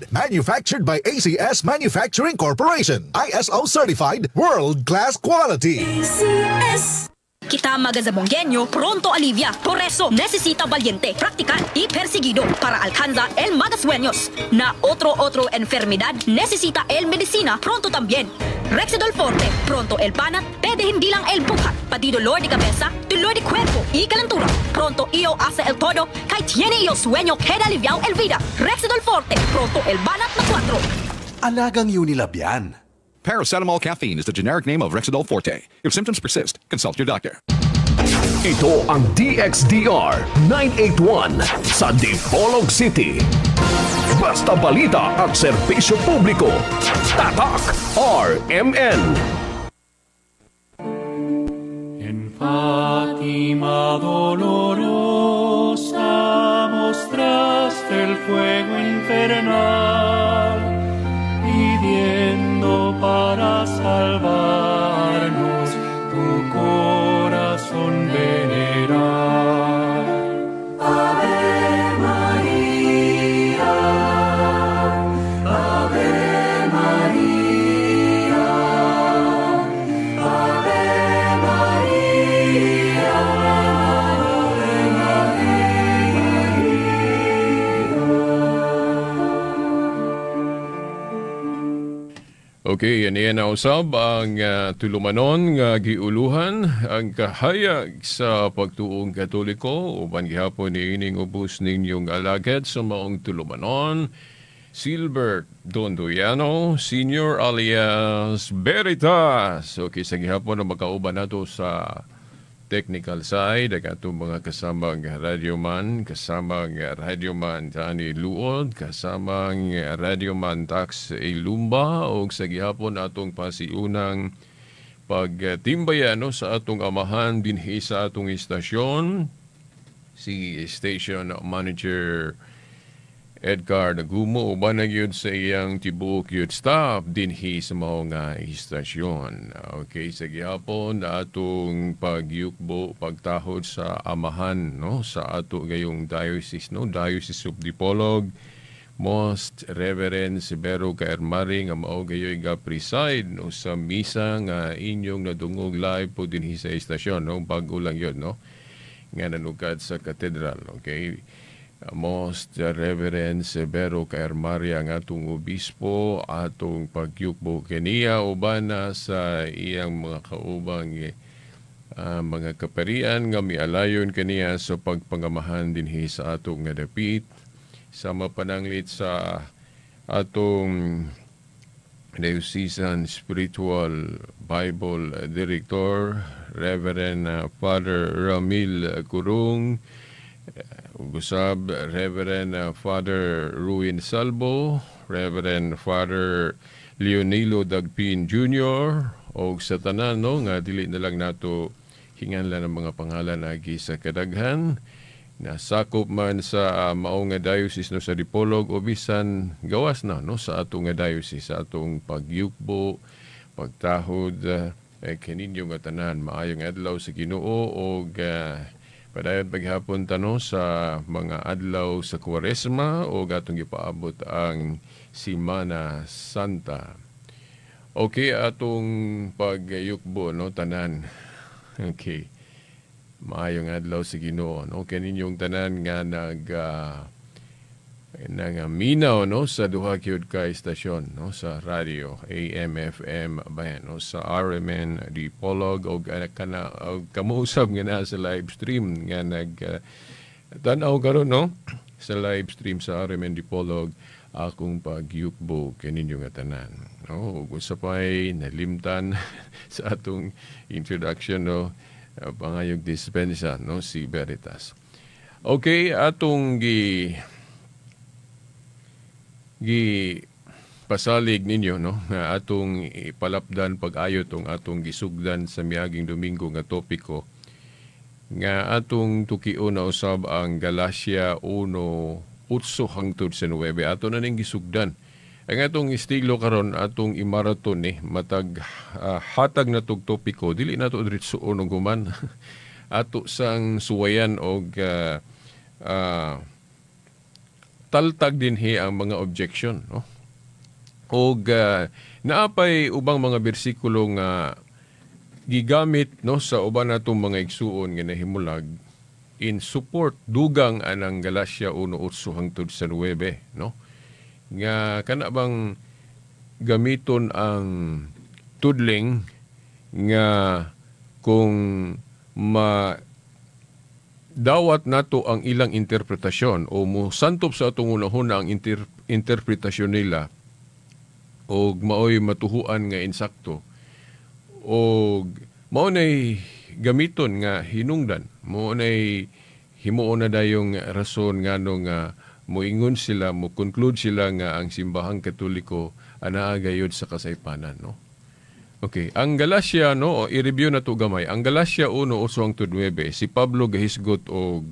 Manufactured by ACS Manufacturing Corporation. ISO certified, world-class quality. ACS. Kita magazabonggenyo pronto alivia. Por eso necesita valiente, practical y perseguido para alcanzar el magasueños. Na otro enfermedad necesita el medicina pronto también. Rexidol Forte, pronto el banat, pwede hindi lang el buhat, pati dolor de cabeza, dolor de cuerpo y calentura. Pronto iyo hace el todo, kay tiene iyo sueño queda aliviado el vida. Rexidol Forte, pronto el banat na 4. Alagang Unilab yan. Paracetamol caffeine is the generic name of Rexidol Forte. If symptoms persist, consult your doctor. Ito ang DXDR 981 sa Dipolog City. Basta balita at serbisyo publiko. Tatak RMN. En Fátima dolorosa mostraste el fuego infernal, pidiendo para salvarnos tu corazón venerar. Ave María, Ave María, Ave María, Ave Okay, yan na usab ang tulumanon nga giuluhan ang kahayag sa pagtuong Katoliko uban gihapon niining ubos ninyong alagad sa maong tulumanon. Silbert Dondoyano Senior alias Veritas. Okay, sa gihapon na makauban nato sa technical side, ang atong mga kasamang radyoman, kasamang radyoman Tani Luod, kasamang radyoman Tax Ilumba, o sa gihapon atong pasiunang pagtimbayan sa atong amahan dinhi sa atong istasyon, si Station Manager Edgar Nagumo, uban na yun sa iyang tibok yun staff dinhi sa mga istasyon. Okay, sa gihapon atong pagyukbo, pagtahod sa amahan, no, sa ato gayong diocese, no, Diocese of Dipolog, Most Reverend Sibero Kaermari nga mao gayoy ga preside no sa misa nga inyong nadungog live po dinhi sa istasyon, no, bago lang yun, no, nga nanugad sa katedral. Okay, Most Reverend Severo Kaermari ang atong obispo, atong pagyukbo kaniya uban na sa iyang mga kaubang mga kaparian nga mialayon kaniya sa pagpangamahan dinhi sa atong nga dapit, sa mapananglit sa atong Diocesan Spiritual Bible Director Reverend Father Ramil Curung, Gusab Reverend Father Ruin Salvo, Reverend Father Leonilo Dagpin Jr., o sa tanan, no, nga dili na lang nato hinganlan ng mga pangalan agi sa kadaghan, nasakop man sa maong nga diocese no sa Dipolog o bisan gawas na, no, sa atong nga diocese, sa atong pagyukbo, pagtahod kaninyo nga tanan. Maayong adlaw sa Ginoo o padayon paghapon tano sa mga adlaw sa Kwaresma o gatong gipaabot ang Semana Santa. Okay, atong pagyukbo, no, tanan. Okay, maayong adlaw sa Ginoo, no, kaninyong tanan nga minaw, no, sa duha gyud ka istasyon, no, sa radio AM FM bayan, no, sa RMN Dipolog o kana kamuusab nga na sa live stream nga tanaw karon, no, sa live stream sa RMN Dipolog akong pagyukbo kaninyo nga tanan, no, gusto pa'y nalimtan sa atong introduction, no, pangayog dispensa, no, si Veritas. Okay, atong pasalig ninyo, no, nga atong ipalapdan pag-ayo tong atong gisugdan sa miaging Domingo nga topiko nga atong tukion na usab ang Galacia 1:8 hangtod sa 9. Ato na ning gisugdan ang atong estilo karon, atong imaraton matag hatag na tog topiko, dili nato diretso og guman ato sang suwayan og taltag dinhi ang mga objection, no? Og naapay ubang mga bersikulo nga gigamit, no, sa uban natong mga igsuon nga nahimulag in support dugang anang Galacia 1:8 hangtod sa 9, no? Nga kana bang gamiton ang tudling nga kung dawat nato ang ilang interpretasyon o mo santop sa atong unahuna ang interpretasyon nila o maoy matuhuan nga insakto o maunay gamiton nga hinungdan, maunay himuon na dayong rason nga nga moingon sila, mo conclude sila nga ang simbahang Katoliko anaa gayud sa kasaypanan, no? Okay, ang Galacia, no, i-review na to gamay. Ang Galacia 1:8-9, si Pablo gahisgot og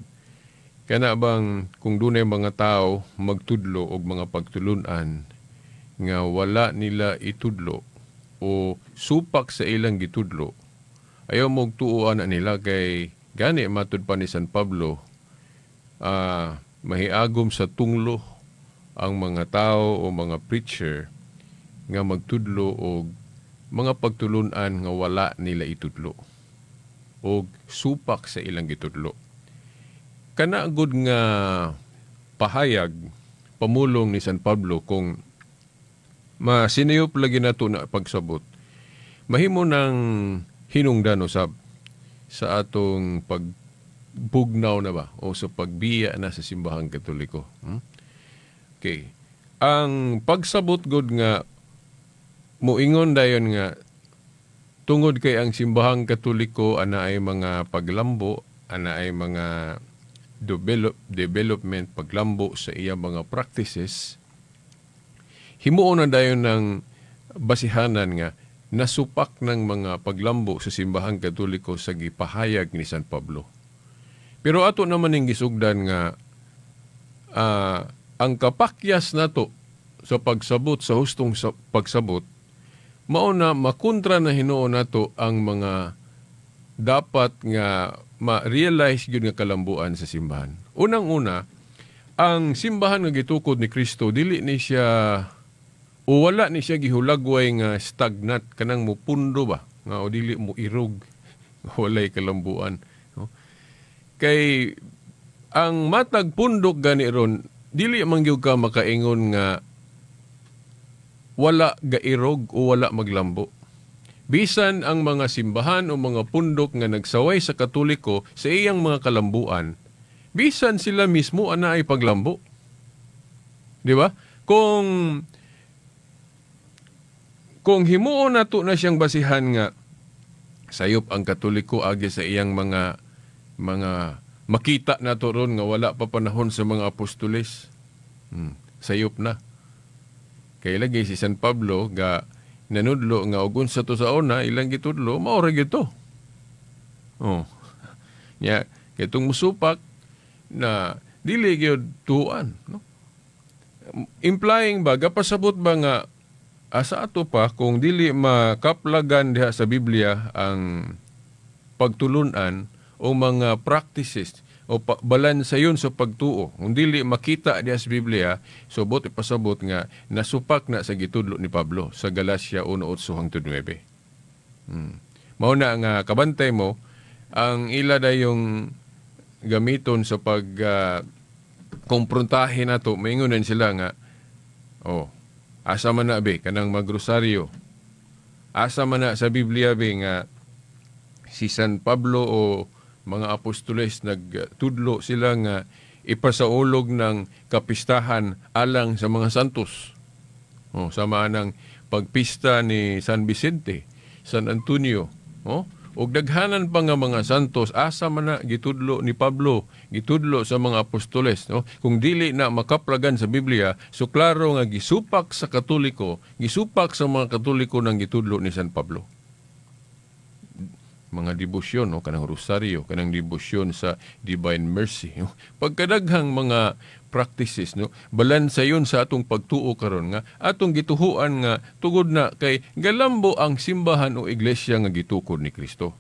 kana bang kung dunay mga tao magtudlo og mga pagtulunan nga wala nila itudlo o supak sa ilang gitudlo, ayaw mong tuuan na nila kay gani matud pa ni San Pablo, mahiagom sa tunglo ang mga tao o mga preacher nga magtudlo og mga pagtulunan nga wala nila itudlo o supak sa ilang gitudlo. Kana gud nga pahayag pamulong ni San Pablo kung masinayop lagi nato na pagsabot, mahimo ng hinungdan usab sa atong pagbugnaw na ba o sa pagbiya na sa simbahang Katoliko. Okay. Ang pagsabot gud nga moingon dayon nga tungod kay ang simbahang Katoliko ana ay mga paglambo, ana ay mga development paglambo sa iya mga practices, himuon na dayon ng basihanan nga nasupak ng mga paglambo sa simbahang Katoliko sa gipahayag ni San Pablo. Pero ato naman ning gisugdan nga ang kapakyas nato sa pagsabot sa hustong pagsabot mao na makontra na hinuon nato ang mga dapat nga ma-realize gyud nga kalambuan sa simbahan. Unang-una, ang simbahan nga gitukod ni Kristo dili ni siya o wala ni siya gihulagway nga stagnant kanang mupundo ba nga o dili mo irog walay kalambuan, no? Kay ang matag pundok gani ron dili man gyud ka makaingon nga wala gairog o wala maglambo. Bisan ang mga simbahan o mga pundok nga nagsaway sa Katoliko sa iyang mga kalambuan, bisan sila mismo ana ay paglambo. Di ba? Kung himuon nato na siyang basihan nga sayop ang Katoliko agi sa iyang mga makita nato ron nga wala pa panahon sa mga apostoles. Sayop na. Kaya lagi si San Pablo ga nanudlo nga ugon sa to sa una ilang gitudlo maora gito. Oh. Nya kitong musupak na dili gyud tuan, no? Implying ba gapasabot ba nga asa ato pa kung dili makaplagan diha sa Biblia ang pagtulunan o mga practices o balansayon sa pagtuo. Kung dili makita diha sa Biblia, subot ipasabot nga nasupak na sa gitudlo ni Pablo sa Galacia 1:8-9. Mao na nga kabantay mo ang ila dayong gamiton sa pag komprontahe nato, maingunan sila nga asa man na be kanang magrosaryo. Asa man na sa Biblia be nga si San Pablo o mga apostoles nagtudlo sila nga ipasaulog ng kapistahan alang sa mga santos. Sama ng pagpista ni San Vicente, San Antonio, ug daghanan pa nga mga santos asa man na gitudlo ni Pablo, gitudlo sa mga apostoles, no? Kung dili na makaplagan sa Biblia, so klaro nga gisupak sa Katoliko, gisupak sa mga Katoliko ng gitudlo ni San Pablo. Mga debosyon, no? Kanang rosaryo, kanang debosyon sa Divine Mercy, no? Pagkadaghang mga practices, no? Balansayon sa atong pagtuo karon nga atong gituhuan nga tugod na kay galambo ang simbahan o iglesia nga gitukod ni Kristo.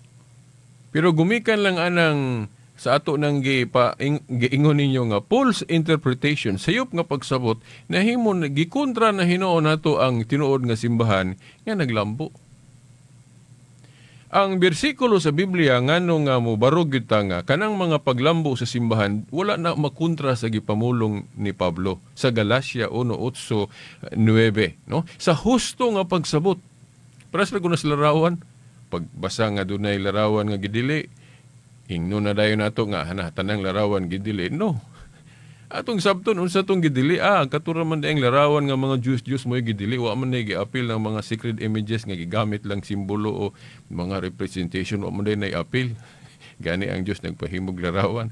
Pero gumikan lang anang sa ato nang giingon ninyo nga false interpretation, sayop nga pagsabot na himon gikontra na Hinuon nato ang tinuod nga simbahan nga naglambo. Ang bersikulo sa Biblia ngano nga mobarog kita nga kanang mga paglambo sa simbahan wala na makontra sa gipamulong ni Pablo sa Galacia 1:8-9, no? Sa husto nga pagsabot. Para sa kuno sa larawan, pagbasa nga dunay larawan nga gidili, ingno na dayon nato nga tanang larawan gidili. No. Atong sabton unsa tong gidili? Katura man daing larawan nga mga Diyos mo gidili, wa man nay gi-appeal ng mga sacred images nga gigamit lang simbolo o mga representation, wa man nay appeal. Gani ang Dios nagpahimog larawan.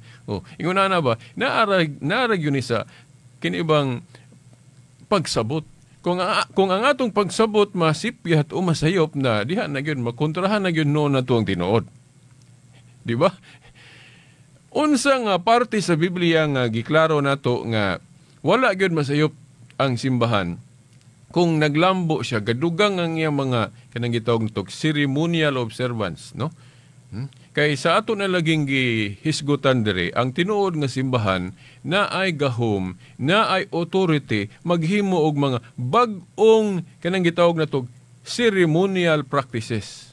Ingon na ba? Naarag yun isa kinibang pagsabot. Kung ang atong pagsabot masipyat o masayop na diha na gyud makontrahan na gyud noon nato ang tinuod. Di ba? Unsa nga parte sa Biblia nga giklaro nato nga wala gyud masayop ang simbahan kung naglambo siya gadugang ang iyang mga kanang gitawag nato ceremonial observance, no? Kay sa ato na laging gihisgutan diri ang tinuod nga simbahan na ay gahom, na ay authority maghimo og mga bag-ong kanang gitawag nato ceremonial practices.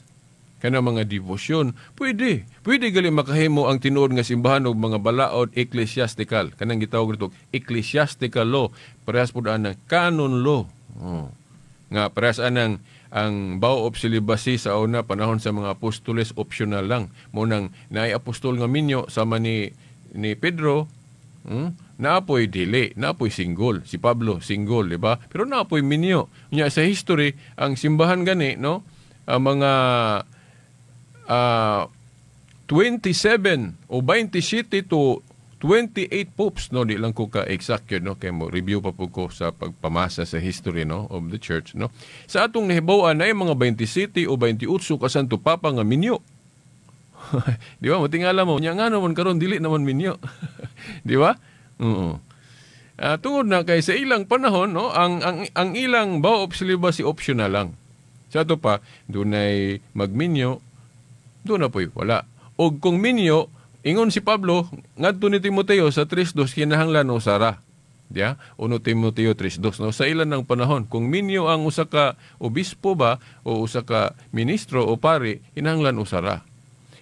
Kana mga devosyon, pwede gali makahimo ang tinuod nga simbahan og mga balaod ecclesiastical. Kanang gitawag nito ecclesiastical law, parehas pud anang canon law. Nga parehas anang ang vow of celibacy sa una panahon sa mga apostoles optional lang. Mo nang naay apostol nga minyo sama ni Pedro, naapoy dili, naapoy single. Si Pablo single, di ba? Pero naapoy minyo. Nya sa history ang simbahan gani, no? Ang mga 27 o 27 to 28 popes, no, di lang ko ka exact yun, no, kaya mo review pa po ko sa pagpamasa sa history, no, of the church, no. Sa atong nahibawan na mga 27 o 28 kasanto papa nga minyo. Di ba? Matingala mo, nya nga naman karon dili naman minyo. Di ba? Tungod na kay sa ilang panahon, no, ang ilang vow of celibacy optional lang. Sa ato pa, dunay magminyo, doon na po'y wala. O kung minyo, ingon si Pablo, ngadto ni Timoteo sa 3:2 kinahanglan usara. Diya? 1 Timoteo 3:2. No? Sa ilan ng panahon, kung minyo ang usa ka obispo ba o usa ka ministro o pari, kinahanglan usara.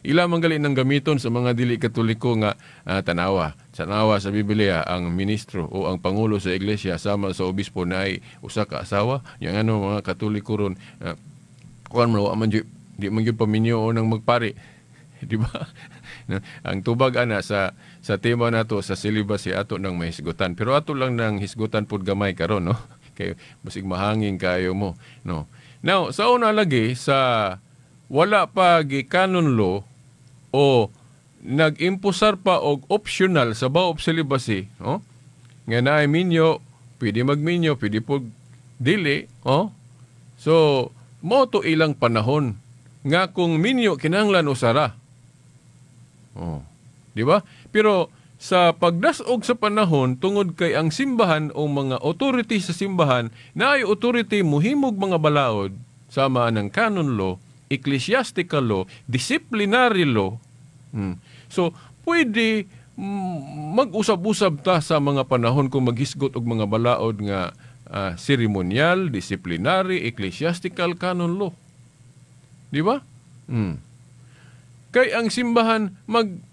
Ila man gali nang gamiton sa mga dili katoliko nga tanawa. Tanawa sa Biblia ang ministro o ang pangulo sa iglesia sama sa obispo na ay usa ka asawa. Yang ano mga katoliko ron, kuan mo man di man gyud paminyo o nang magpari. Di ba? Ang tubag ana sa tema nato sa celibacy ato nang mahisgutan. Pero ato lang nang hisgutan pud gamay karon, no? Kay basig mahangin kayo mo, no. Now, sa una lagi sa wala pa gi canon law o nag-impusar pa og optional sa vow of celibacy, no? Nga naay minyo, pwede magminyo, pwede pud dili, oh. So, mo to ilang panahon nga kung minyo kinahanglan usara. Oh, di ba? Pero sa pagdasog sa panahon tungod kay ang simbahan o mga authority sa simbahan na ay authority muhimog mga balaod sama ng canon law, ecclesiastical law, disciplinary law. So, pwede mag-usab-usab ta sa mga panahon kung maghisgot og mga balaod nga ceremonial, disciplinary, ecclesiastical, canon law. Di ba? Kay ang simbahan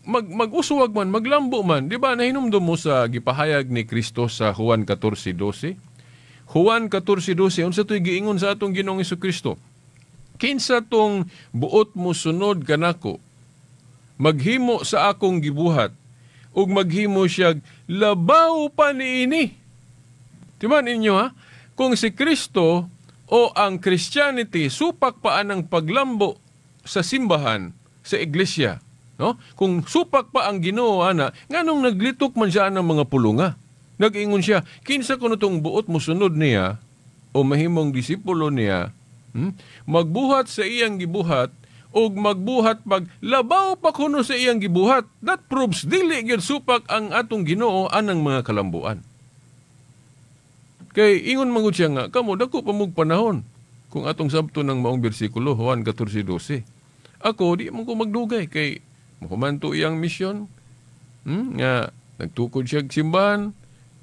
mag-uswag man, maglambo man. Di ba? Nahinumdum mo sa gipahayag ni Kristo sa Juan 14:12. Juan 14:12, unsa to'y giingon sa atong Ginoong Hesukristo? Kinsa tong buot mo sunod kanako, maghimo sa akong gibuhat, ug maghimo siya labaw pa niini. Diba ninyo ha? Kung si Kristo o ang Christianity supak pa anang paglambo sa simbahan, sa iglesia, no? Kung supak pa ang Ginoo ana, nganong naglitok man siya ng mga pulunga. Nag-ingon siya, kinsa kuno tong buot mo sunod niya o mahimong disipulo niya, magbuhat sa iyang gibuhat o magbuhat pag labaw pa kuno sa iyang gibuhat. That proves dili gyud supak ang atong Ginoo anang mga kalambuan. Kay ingon mangud siya nga, kamo dako pa mong panahon. Kung atong sabto ng maong bersikulo, Juan 14:12. Ako, di man ko magdugay kay makumanto iyang misyon, Nga nagtukod siya og simbahan,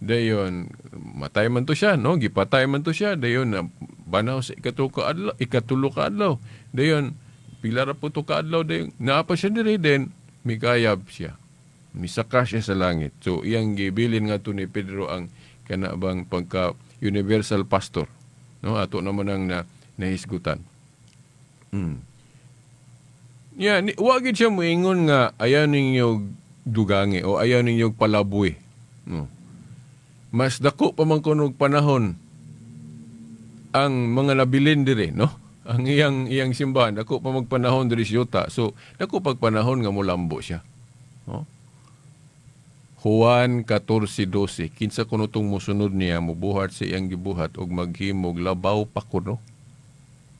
dayon matay man to siya, no? Gipatay man to siya, dayon na banaw sa ikatulo ka adlaw. Dayon pila ra po to ka adlaw, dayon naapa siya diri, then mikayab siya. Misaka siya sa langit. So iyang gibilin nga to ni Pedro ang kanabang pagka universal pastor, no? Ato naman ang nahisgutan. Wa gid siya moingon nga ayaw ninyo dugangi o ayaw ninyo palaboy. No. Mas dako pa man kuno panahon ang mga nabilin dire, no? Ang iyang simbahan dako pa magpanahon diri sa yuta. So dako pagpanahon nga molambo siya. No? Juan 14:12, kinsa kuno tong mosunod niya mobuhat sa iyang gibuhat og maghimog labaw pa kuno.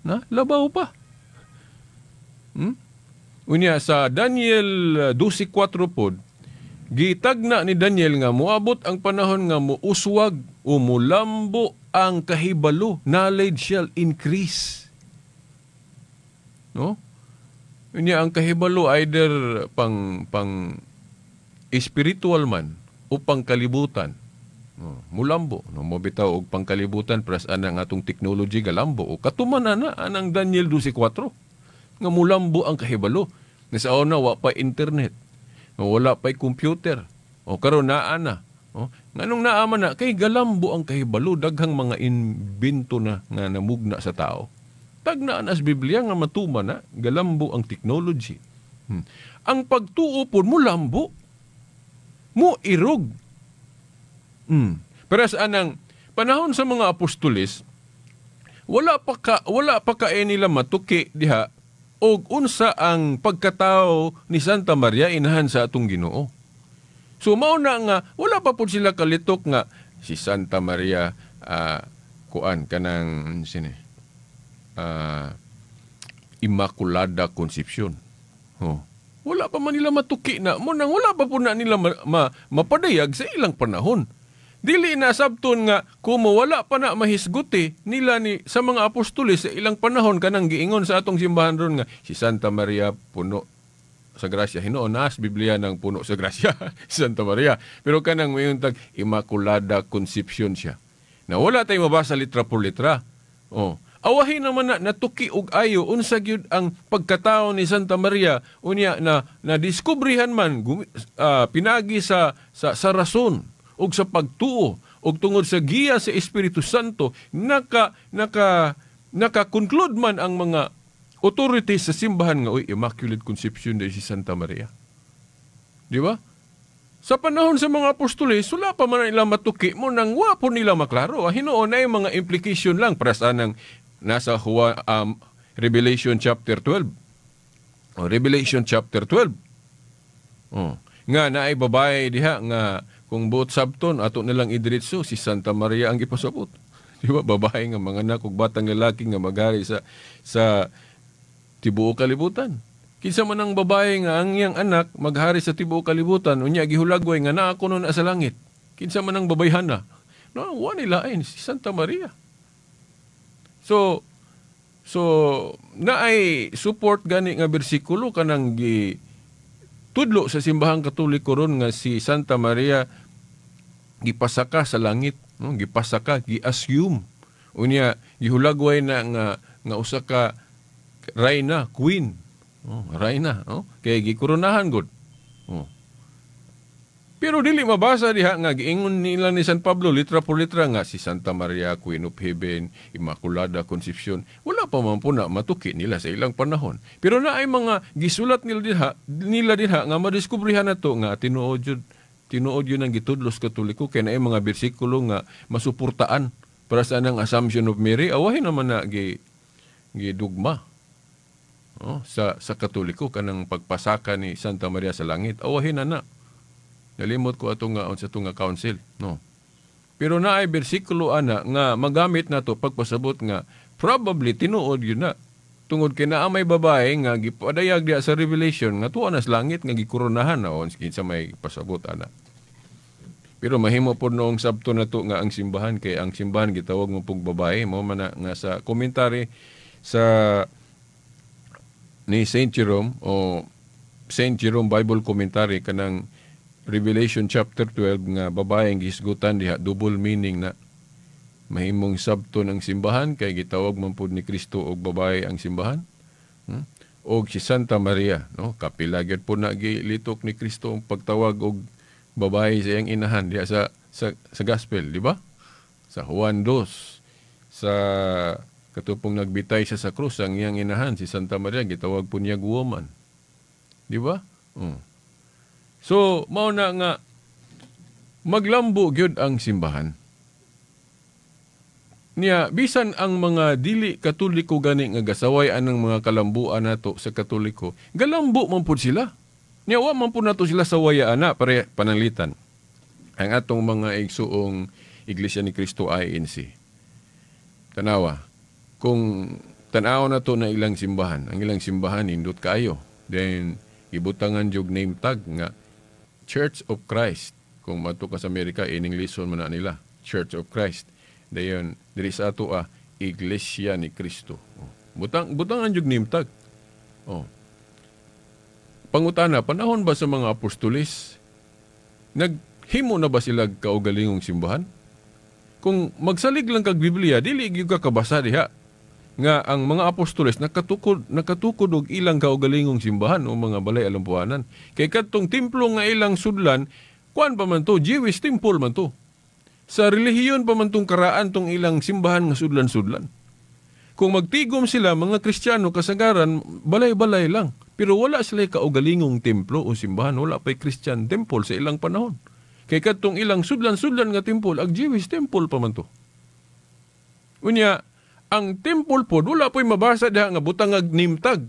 Na labaw pa. Unya sa Daniel 12:4 pod, gitagna ni Daniel nga moabot ang panahon nga muuswag o mulambo ang kahibalo, knowledge shall increase. No? Unya ang kahibalo either pang spiritual man o pangkalibutan. No, mulambo, no, mobitaw og pangkalibutan pras anang atong technology galambo o katuman na anang Daniel 12:4 nga mulambo ang kahibalo. Nasa una wa pa internet, wala pa computer, o karon naa na. Nganong naaman na kay galambo ang kahibalo, daghang mga invento na nga namugna sa tao. Tagnaan as Biblia nga matuman na galambo ang technology. Ang pagtuo pod mulambo, mo irog. Pero sa anang panahon sa mga apostoles, wala pa ka nila matuki diha og unsa ang pagkatao ni Santa Maria inahan sa atong Ginoo. So mao na nga wala pa pud sila kalitok nga si Santa Maria kuan kanang Immaculada Concepcion. Wala pa man nila matuki na mo nang wala pa pud na nila mapadayag sa ilang panahon. Dili na sabton nga kumo wala pa na mahisguti nila ni sa mga apostoles sa ilang panahon kanang giingon sa atong simbahan ron nga si Santa Maria puno sa grasya. Hinuon na sa Biblia ng puno sa grasya si Santa Maria. Pero kanang mayon tag Immaculada Concepcion siya. Na wala tayong mabasa litra por litra. Awahin naman na natuki og ayo unsa gyud ang pagkatao ni Santa Maria unya na diskubrihan man pinagi sa rason ug sa pagtuo ug tungod sa giya sa Espiritu Santo naka-conclude man ang mga authorities sa simbahan nga Immaculate Conception de si Santa Maria. Di ba? Sa panahon sa mga apostoles, wala pa man nila matuki mo nang wa po nila maklaro. Hinuon na yung mga implication lang para sa nang nasa Revelation chapter 12. Revelation chapter 12. Nga naay babae diha nga kung buot sabton ato nilang idiretso si Santa Maria ang gipasabot. Di ba? Babae nga mga anak ug batang lalaki nga magari sa tibuok kalibutan. Kinsa man ang babae nga ang iyang anak maghari sa tibuok kalibutan unya gihulagway nga naa kuno na sa langit. Kinsa man ang babayhana. No, wa nila ay si Santa Maria. So naay support gani nga bersikulo kanang tudlo sa simbahang Katoliko ron nga si Santa Maria gipasaka sa langit, no? Gipasaka, gi-assume. Unya gihulagway na nga usa ka reyna, queen. Reyna, no? Kay gikoronahan gud. Pero dili mabasa diha nga giingon nila ni San Pablo litra por litra nga si Santa Maria, Queen of Heaven, Immaculada Conception. Wala pa man po na matuki nila sa ilang panahon. Pero naay mga gisulat nila diha nga madiskubrihan nato nga tinuod yun ang gitudlos Katoliko kay naay mga bersikulo nga masuportaan para sa nang Assumption of Mary. Awahin naman na gidugma. Sa Katoliko kanang pagpasaka ni Santa Maria sa langit. Awahin na. Nalimot ko ato nga sa tunga council, no. Pero naay bersikulo ana nga magamit nato pagpasabot nga probably tinuod yun na. Tungod kay naa may babae nga gipadayag diha sa Revelation nga tuwa na sa langit nga gikoronahan na kinsa may pasabot ana. Pero mahimo pod noong sabto na to nga ang simbahan kay ang simbahan gitawag mo pug babae mo man nga sa commentary sa ni Saint Jerome o Saint Jerome Bible Commentary kanang Revelation chapter 12 nga babaeng gisgutan diha, double meaning na mahimong sabto ng simbahan kay gitawag man pud ni Kristo og babae ang simbahan. Og si Santa Maria, no, kapila gyud po na gilitok ni Kristo ang pagtawag og babae sa iyang inahan diha sa gospel, di ba? Sa Juan 2, sa katupong nagbitay siya sa krus ang iyang inahan si Santa Maria gitawag po niya woman. Di ba? So, mao na nga maglambo gyud ang simbahan. Niya, bisan ang mga dili Katoliko gani nga gasaway anang mga kalambuan nato sa Katoliko, galambo man pud sila. Niya, wa man pud nato sila sawayaan na para pananglitan. Ang atong mga igsuong Iglesia ni Cristo INC. Tanawa, kung tanaw na to na ilang simbahan, ang ilang simbahan indot kayo, then ibutangan jog name tag nga Church of Christ. Kung mato ka sa Amerika, ining lison man na nila, Church of Christ. Dayon, diri sa ato Iglesia ni Cristo. Butangan jug name tag. Pangutana, panahon ba sa mga apostolis, naghimo na ba sila kaugalingong simbahan? Kung magsalig lang kag Biblia, dili gyud ka kabasa diha nga ang mga apostoles nakatukod og ilang kaugalingong simbahan o mga balay alampuanan. Kay kadtong templo nga ilang sudlan, kuan pa man to, Jewish temple man to. Sa relihiyon pa man tong karaan tong ilang simbahan nga sudlan-sudlan. Kung magtigom sila, mga Kristiyano kasagaran, balay-balay lang. Pero wala sila kaugalingong templo o simbahan, wala pa'y Christian temple sa ilang panahon. Kay kadtong ilang sudlan-sudlan nga temple, ang Jewish temple pa man to. Unya, ang temple po, wala po'y mabasa diha nga butangag nimtag.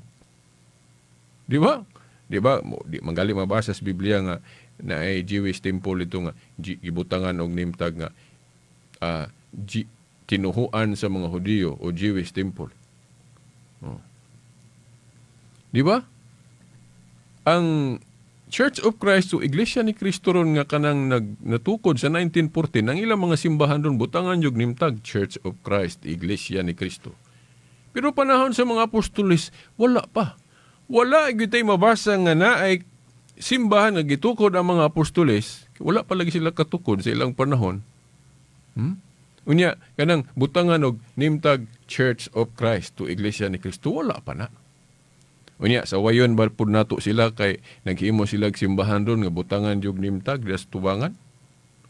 Di ba? Di ba? Manggali mabasa sa Biblia nga na ay Jewish temple ito nga gibutangan og nimtag nga tinuhuan sa mga Hudiyo o Jewish temple. Di ba? Ang Church of Christ o Iglesia ni Cristo ron nga kanang natukod sa 1914, ang ilang mga simbahan ron butangan yung nimtag Church of Christ, Iglesia ni Cristo. Pero panahon sa mga apostolis, wala pa. Wala gitay mabasa nga na ay simbahan nga gitukod ang mga apostolis, wala pa lagi sila katukod sa ilang panahon. Unya, kanang butangan og nimtag Church of Christ to Iglesia ni Cristo, wala pa na. Unya, sa wayon ba po nato sila kay naghimo sila simbahan doon nga butangan yung nimtag das tubangan?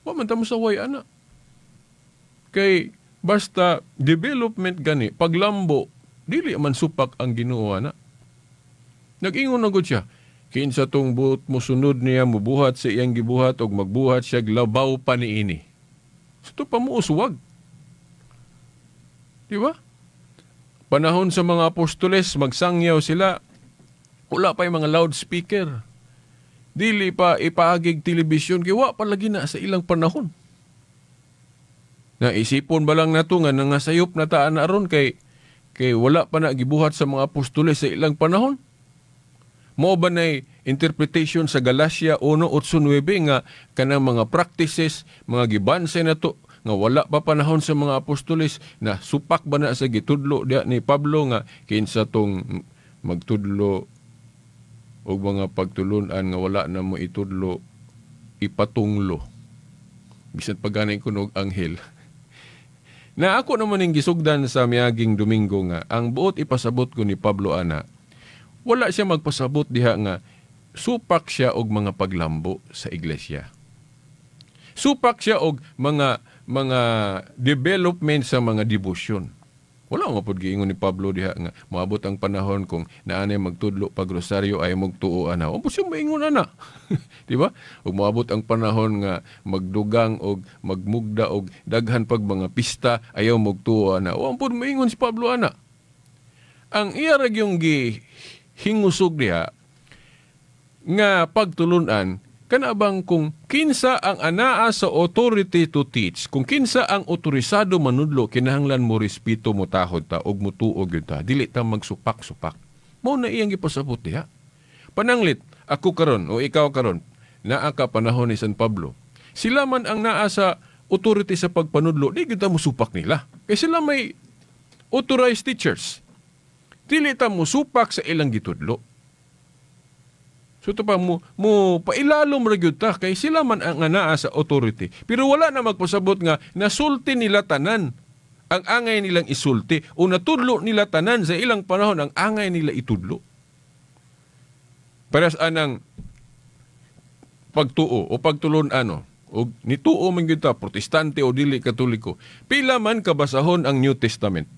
Wa man tamo sa way ana. Kay basta development gani, paglambo, dili man supak ang Ginoo ana. Nag-ingon na gud siya, kinsa tong buot mo sunod niya mubuhat sa iyang gibuhat og magbuhat siya labaw pa niini. Ito pa mo uswag. Di ba? Panahon sa mga apostoles, magsangyaw sila, wala pa yung mga loudspeaker. Dili pa ipaagig telebisyon, kaya wa pa lagi na sa ilang panahon. Naisipon ba lang na ito nga nangasayop na taan na ron kay wala pa na gibuhat sa mga apostoles sa ilang panahon? Mo ba na interpretation sa Galatia 1:8-9 nga kanang mga practices, mga gibansay na to, nga wala pa panahon sa mga apostoles na supak ba na sa gitudlo diya ni Pablo nga kinsa tong magtudlo o mga pagtulunan nga wala na mo itudlo ipatunglo. Bisan pagganay kunog anghel. Na ako naman yung gisugdan sa miaging Domingo nga, ang buot ipasabot ko ni Pablo ana, wala siya magpasabot diha nga supak siya og mga paglambo sa iglesia. Supak siya og mga development sa mga debosyon. Wala nga pud giingon ni Pablo diha nga moabot ang panahon kung naanay magtudlo pag rosaryo ay magtuo ana. O siya maingon ana. Di ba? Ug moabot ang panahon nga magdugang og magmugda og daghan pag mga pista ayaw magtuo ana. O pud maingon si Pablo ana. Ang iya ra gyung hingusog diha nga pagtulunan kanabang kung kinsa ang anaa sa authority to teach, kung kinsa ang otorisado manudlo, kinahanglan mo respeto mo tahod ta, og mutuog yun ta, dili ta magsupak-supak. Mao na iyang ipasabot diha. Pananglit, ako karon o ikaw karon, naa ka panahon ni San Pablo, sila man ang naa sa authority sa pagpanudlo, di kita mo supak nila. Kaya sila may authorized teachers. Dili ta mo supak sa ilang gitudlo. So ito pa mo pailalom ra gyud ta kay sila man ang anaa sa authority. Pero wala na magpasabot nga nasulti nila tanan ang angay nilang isulti o natudlo nila tanan sa ilang panahon ang angay nila itudlo. Paras anang pagtuo o pagtulon o nituo man gyud ta protestante o dili katoliko. Pila man kabasahon ang New Testament.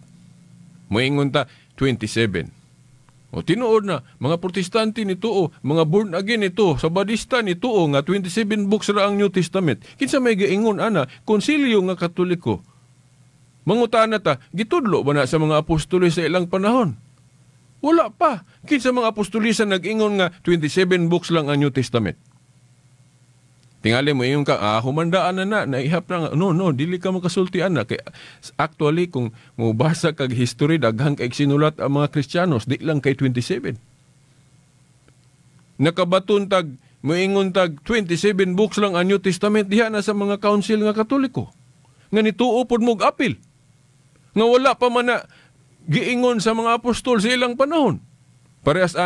Moingon ta 27. O tinuod na, mga protestante nituo, mga born again ito, sa Badista nituo nga 27 books ra ang New Testament. Kinsa may giingon ana, konsilyo nga katoliko. Mangutana ta, gitudlo ba na sa mga apostoles sa ilang panahon? Wala pa. Kinsa mga apostoles ang nag-ingon nga 27 books lang ang New Testament. Tingali mo yung humandaan na naihap na nga. No, dili ka makasultian na. Kaya, actually, kung mubasa kag history, daghang kay sinulat ang mga Kristiyanos, di lang kay 27. Nakabaton tag, moingon tag, 27 books lang ang New Testament, diha na sa mga council nga katoliko. Nga nituo pod mog apil. Nga wala pa man na giingon sa mga apostol sa ilang panahon. Parehas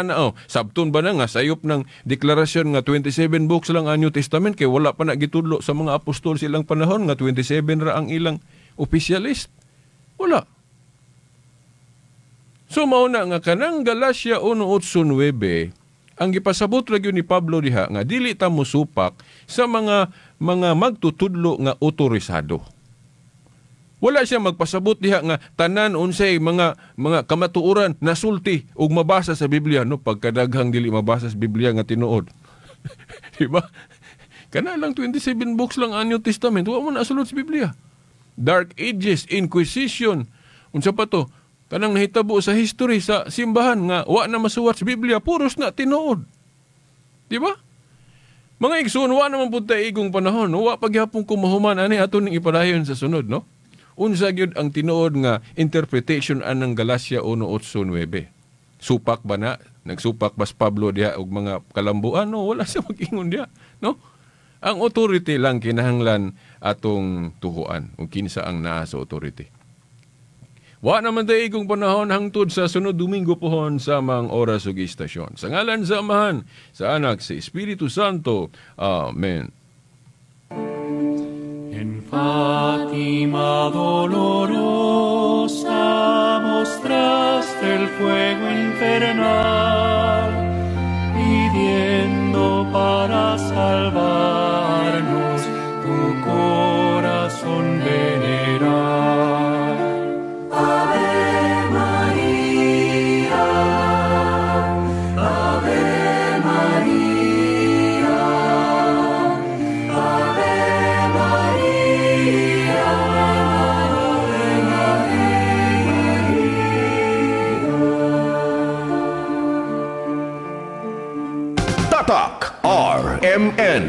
sabton ba na nga sayop ng deklarasyon nga 27 books lang ang New Testament kay wala pa na gitudlo sa mga apostol silang panahon nga 27 ra ang ilang opisyalist. Wala. So mauna nga kanang Galacia 1:8-9 ang gipasabot ra gyud ni Pablo diha nga dili ta mosupak sa mga magtutudlo nga otorisado. Wala siya magpasabot diha nga tanan unsay mga kamatuoran nasulti ug mabasa sa Biblia no pagkadaghang dili mabasa sa Biblia nga tinuod. Diba? Kana lang 27 books lang ang New Testament, wa man nasulod sa Biblia. Dark Ages, Inquisition, unsa pa to? Kanang nahitabo sa history sa simbahan nga wa na masuwat sa Biblia, puros na tinuod. Diba? Mga igsoon, wa naman pud ta igong panahon, wa pagyapon kumahuman ani aton ning ipadayon sa sunod, no? Unsa gyud ang tinuod nga interpretation anang Galacia 1:8-9. Supak ba na? Nagsupak bas Pablo diha og mga kalambuan? No, wala siya mag-ingon diha, no? Ang authority lang kinahanglan atong tuhuan ug kinsa ang naa sa authority. Wa naman tayo igong panahon hangtod sa sunod Domingo pohon sa mga oras ug istasyon. Sa ngalan sa Amahan, sa Anak, sa Espiritu Santo. Amen. En Fátima dolorosa mostraste el fuego infernal, pidiendo para salvarnos tu corazón veneral. Ave María, Ave María, Ave María, Ave Tatak RMN.